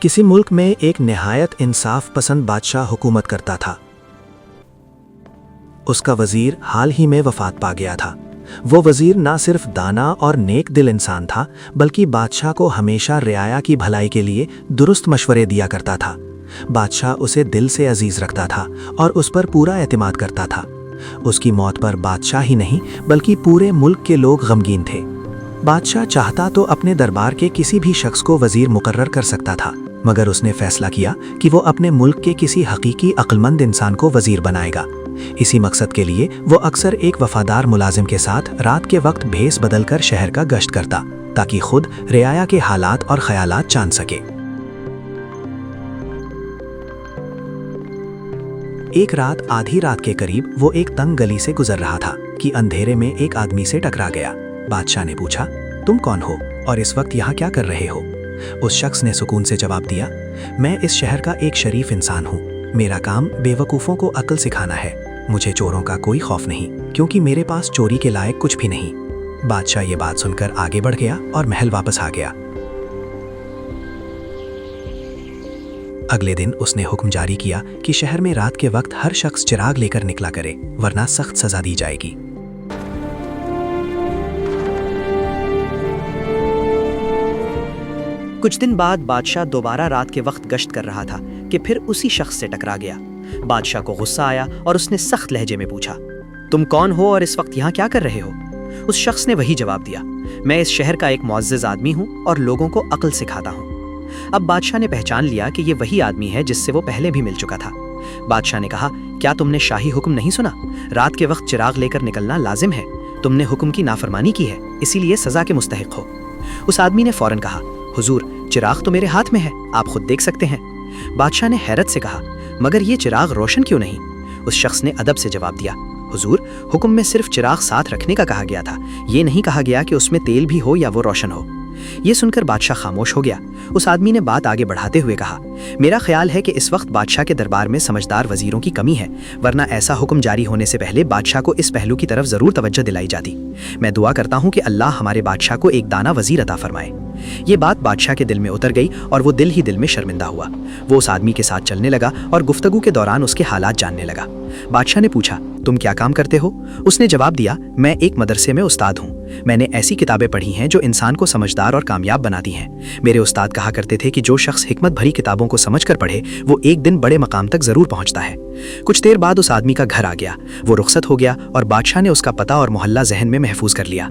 किसी मुल्क में एक नहायत इंसाफ पसंद बादशाह हुकूमत करता था। उसका वजीर हाल ही में वफात पा गया था। वो वजीर ना सिर्फ दाना और नेक दिल इंसान था, बल्कि बादशाह को हमेशा रियाया की भलाई के लिए दुरुस्त मशवरे दिया करता था। बादशाह उसे दिल से अजीज रखता था और उस पर पूरा एतमाद करता था। उसकी मौत पर बादशाह ही नहीं बल्कि पूरे मुल्क के लोग गमगीन थे। बादशाह चाहता तो अपने दरबार के किसी भी शख्स को वजीर मुकर्रर कर सकता था, मगर उसने फैसला किया कि वो अपने मुल्क के किसी हकीकी अक्लमंद इंसान को वजीर बनाएगा। इसी मकसद के लिए वो अक्सर एक वफादार मुलाजिम के साथ रात के वक्त भेस बदलकर शहर का गश्त करता, ताकि खुद रियाया के हालात और ख्यालात जान सके। एक रात आधी रात के करीब वो एक तंग गली से गुजर रहा था कि अंधेरे में एक आदमी से टकरा गया। बादशाह ने पूछा, तुम कौन हो और इस वक्त यहाँ क्या कर रहे हो? उस शख्स ने सुकून से जवाब दिया, मैं इस शहर का एक शरीफ इंसान हूँ। मेरा काम बेवकूफ़ों को अक्ल सिखाना है। मुझे चोरों का कोई खौफ नहीं, क्योंकि मेरे पास चोरी के लायक कुछ भी नहीं। बादशाह ये बात सुनकर आगे बढ़ गया और महल वापस आ गया। अगले दिन उसने हुक्म जारी किया कि शहर में रात के वक्त हर शख्स चिराग लेकर निकला करे, वरना सख्त सजा दी जाएगी। कुछ दिन बाद बादशाह दोबारा रात के वक्त गश्त कर रहा था कि फिर उसी शख्स से टकरा गया। बादशाह को गुस्सा आया और उसने सख्त लहजे में पूछा, तुम कौन हो और इस वक्त यहाँ क्या कर रहे हो? उस शख्स ने वही जवाब दिया, मैं इस शहर का एक मुअज़्ज़ज़ आदमी हूँ और लोगों को अक्ल सिखाता हूँ। अब बादशाह ने पहचान लिया कि ये वही आदमी है जिससे वो पहले भी मिल चुका था। बादशाह ने कहा, क्या तुमने शाही हुक्म नहीं सुना? रात के वक्त चिराग लेकर निकलना लाजिम है। तुमने हुक्म की नाफरमानी की है, इसीलिए सजा के मुस्तहिक हो। उस आदमी ने फौरन कहा, हुजूर, चिराग तो मेरे हाथ में है, आप खुद देख सकते हैं। बादशाह ने हैरत से कहा, मगर ये चिराग रोशन क्यों नहीं? उस शख्स ने अदब से जवाब दिया, हुजूर, हुक्म में सिर्फ चिराग साथ रखने का कहा गया था, ये नहीं कहा गया कि उसमें तेल भी हो या वो रोशन हो। ये सुनकर बादशाह खामोश हो गया। उस आदमी ने बात आगे बढ़ाते हुए कहा, मेरा ख्याल है कि इस वक्त बादशाह के दरबार में समझदार वजीरों की कमी है, वरना ऐसा हुक्म जारी होने से पहले बादशाह को इस पहलू की तरफ जरूर तवज्जो दिलाई जाती। मैं दुआ करता हूँ कि अल्लाह हमारे बादशाह को एक दाना वजीर अता फरमाए। ये बात बादशाह के दिल में उतर गई और वो दिल ही दिल में शर्मिंदा हुआ। वो उस आदमी के साथ चलने लगा और गुफ्तगू के दौरान उसके हालात जानने लगा। बादशाह ने पूछा, तुम क्या काम करते हो? उसने जवाब दिया, मैं एक मदरसे में उस्ताद हूँ। मैंने ऐसी किताबें पढ़ी हैं जो इंसान को समझदार और कामयाब बनाती हैं। मेरे उस्ताद कहा करते थे कि जो शख्स हिकमत भरी किताबों को समझ कर पढ़े वो एक दिन बड़े मकाम तक जरूर पहुँचता है। कुछ देर बाद उस आदमी का घर आ गया। वो रुखसत हो गया और बादशाह ने उसका पता और मोहल्ला जहन में महफूज कर लिया।